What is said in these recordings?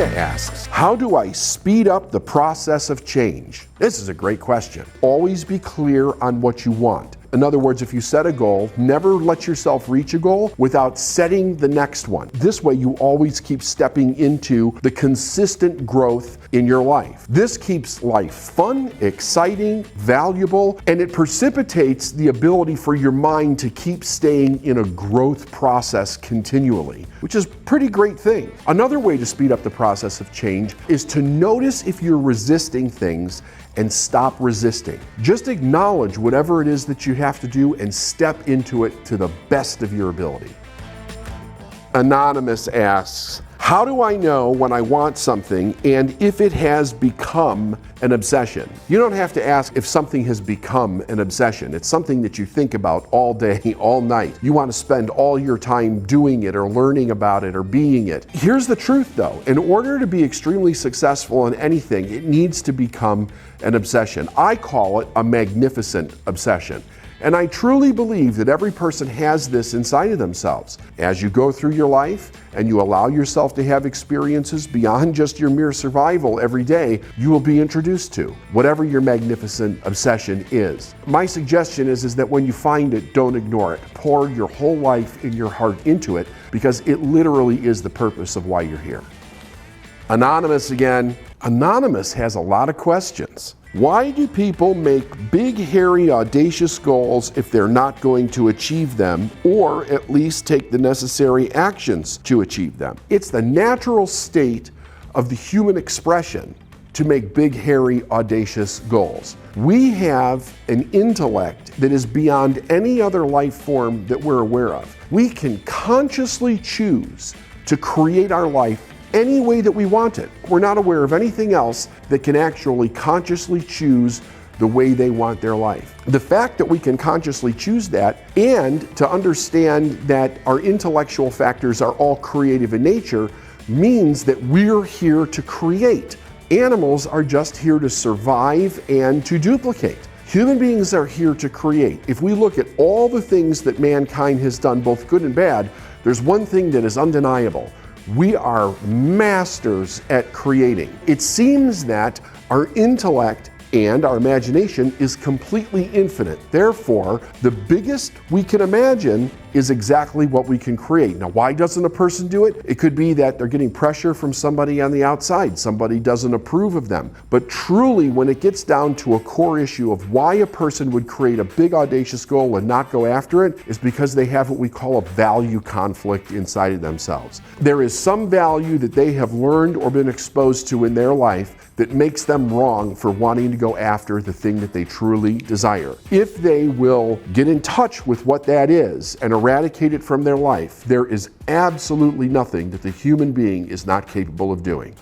Tina asks, how do I speed up the process of change? This is a great question. Always be clear on what you want. In other words, if you set a goal, never let yourself reach a goal without setting the next one. This way you always keep stepping into the consistent growth in your life. This keeps life fun, exciting, valuable, and it precipitates the ability for your mind to keep staying in a growth process continually, which is a pretty great thing. Another way to speed up the process of change is to notice if you're resisting things and stop resisting. Just acknowledge whatever it is that you have to do and step into it to the best of your ability. Anonymous asks, how do I know when I want something and if it has become an obsession? You don't have to ask if something has become an obsession. It's something that you think about all day, all night. You want to spend all your time doing it or learning about it or being it. Here's the truth though. In order to be extremely successful in anything, it needs to become an obsession. I call it a magnificent obsession. And I truly believe that every person has this inside of themselves. As you go through your life and you allow yourself to have experiences beyond just your mere survival every day, you will be introduced to whatever your magnificent obsession is. My suggestion is that when you find it, don't ignore it. Pour your whole life and your heart into it because it literally is the purpose of why you're here. Anonymous again. Anonymous has a lot of questions. Why do people make big, hairy, audacious goals if they're not going to achieve them, or at least take the necessary actions to achieve them? It's the natural state of the human expression to make big, hairy, audacious goals. We have an intellect that is beyond any other life form that we're aware of. We can consciously choose to create our life any way that we want it. We're not aware of anything else that can actually consciously choose the way they want their life. The fact that we can consciously choose that and to understand that our intellectual factors are all creative in nature means that we're here to create. Animals are just here to survive and to duplicate. Human beings are here to create. If we look at all the things that mankind has done, both good and bad, there's one thing that is undeniable. We are masters at creating. It seems that our intellect and our imagination is completely infinite. Therefore, the biggest we can imagine is exactly what we can create. Now, why doesn't a person do it? It could be that they're getting pressure from somebody on the outside. Somebody doesn't approve of them. But truly, when it gets down to a core issue of why a person would create a big, audacious goal and not go after it, is because they have what we call a value conflict inside of themselves. There is some value that they have learned or been exposed to in their life that makes them wrong for wanting to go after the thing that they truly desire. If they will get in touch with what that is and eradicate it from their life, there is absolutely nothing that the human being is not capable of doing.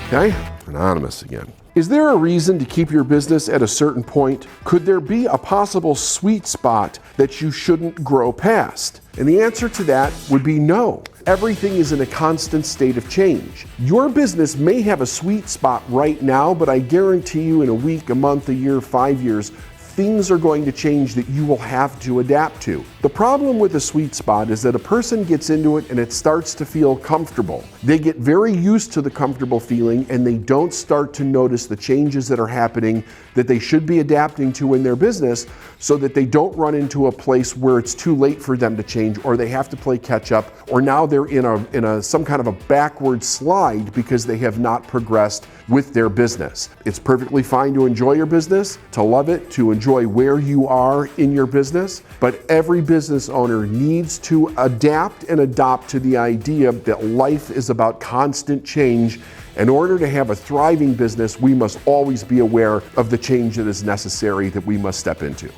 Okay? Anonymous again. Is there a reason to keep your business at a certain point? Could there be a possible sweet spot that you shouldn't grow past? And the answer to that would be no. Everything is in a constant state of change. Your business may have a sweet spot right now, but I guarantee you in a week, a month, a year, 5 years, things are going to change that you will have to adapt to. The problem with a sweet spot is that a person gets into it and it starts to feel comfortable. They get very used to the comfortable feeling and they don't start to notice the changes that are happening that they should be adapting to in their business so that they don't run into a place where it's too late for them to change or they have to play catch up or now they're in some kind of a backward slide because they have not progressed with their business. It's perfectly fine to enjoy your business, to love it, to enjoy where you are in your business, but every business owner needs to adapt and adopt to the idea that life is about constant change. In order to have a thriving business, we must always be aware of the change that is necessary that we must step into.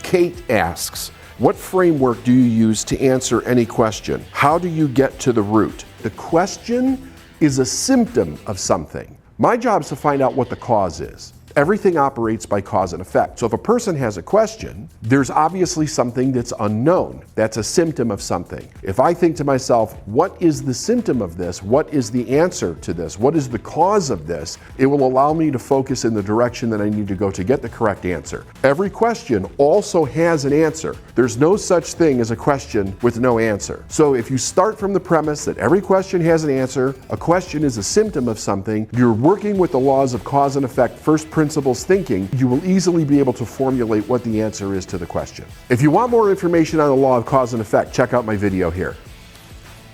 Kate asks, what framework do you use to answer any question? How do you get to the root? The question is a symptom of something. My job is to find out what the cause is. Everything operates by cause and effect. So if a person has a question, there's obviously something that's unknown. That's a symptom of something. If I think to myself, what is the symptom of this? What is the answer to this? What is the cause of this? It will allow me to focus in the direction that I need to go to get the correct answer. Every question also has an answer. There's no such thing as a question with no answer. So if you start from the premise that every question has an answer, a question is a symptom of something, you're working with the laws of cause and effect, first principles thinking, you will easily be able to formulate what the answer is to the question. If you want more information on the law of cause and effect, check out my video here.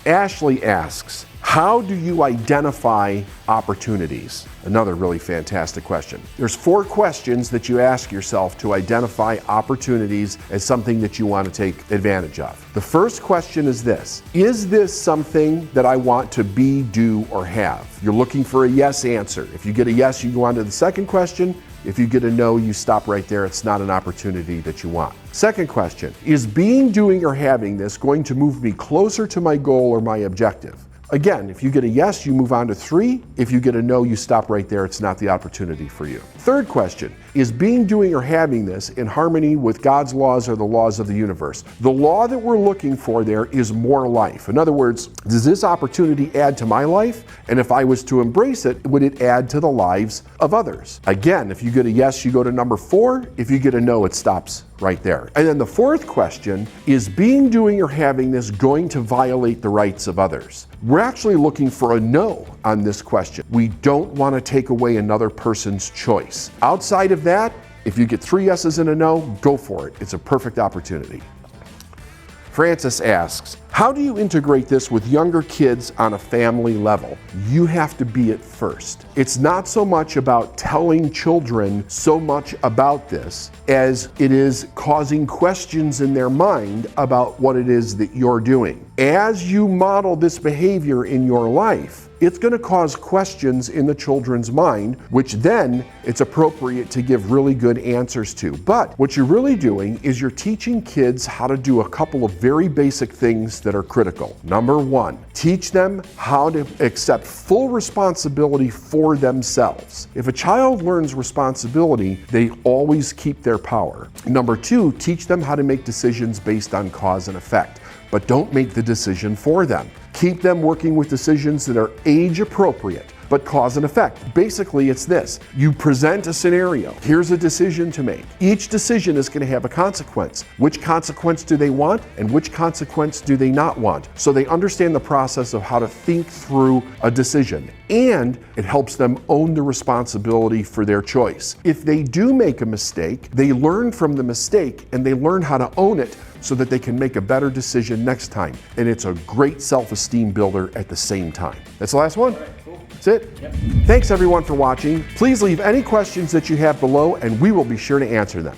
Ashley asks, how do you identify opportunities? Another really fantastic question. There's 4 questions that you ask yourself to identify opportunities as something that you want to take advantage of. The first question is this: is this something that I want to be, do, or have? You're looking for a yes answer. If you get a yes, you go on to the second question. If you get a no, you stop right there. It's not an opportunity that you want. Second question, is being, doing, or having this going to move me closer to my goal or my objective? Again, if you get a yes, you move on to 3. If you get a no, you stop right there. It's not the opportunity for you. Third question, is being, doing, or having this in harmony with God's laws or the laws of the universe? The law that we're looking for there is more life. In other words, does this opportunity add to my life? And if I was to embrace it, would it add to the lives of others? Again, if you get a yes, you go to number 4. If you get a no, it stops right there. And then the fourth question, is being, doing, or having this going to violate the rights of others? We're actually looking for a no on this question. We don't want to take away another person's choice. Outside of that, if you get 3 yeses and a no, go for it. It's a perfect opportunity. Francis asks, how do you integrate this with younger kids on a family level? You have to be it first. It's not so much about telling children so much about this as it is causing questions in their mind about what it is that you're doing. As you model this behavior in your life, it's going to cause questions in the children's mind, which then it's appropriate to give really good answers to. But what you're really doing is you're teaching kids how to do a couple of very basic things that are critical. Number 1, teach them how to accept full responsibility for themselves. If a child learns responsibility, they always keep their power. Number 2, teach them how to make decisions based on cause and effect, but don't make the decision for them. Keep them working with decisions that are age appropriate, but cause and effect. Basically, it's this. You present a scenario. Here's a decision to make. Each decision is going to have a consequence. Which consequence do they want and which consequence do they not want? So they understand the process of how to think through a decision. And it helps them own the responsibility for their choice. If they do make a mistake, they learn from the mistake and they learn how to own it so that they can make a better decision next time. And it's a great self-esteem builder at the same time. That's the last one. That's it. Yep. Thanks everyone for watching. Please leave any questions that you have below and we will be sure to answer them.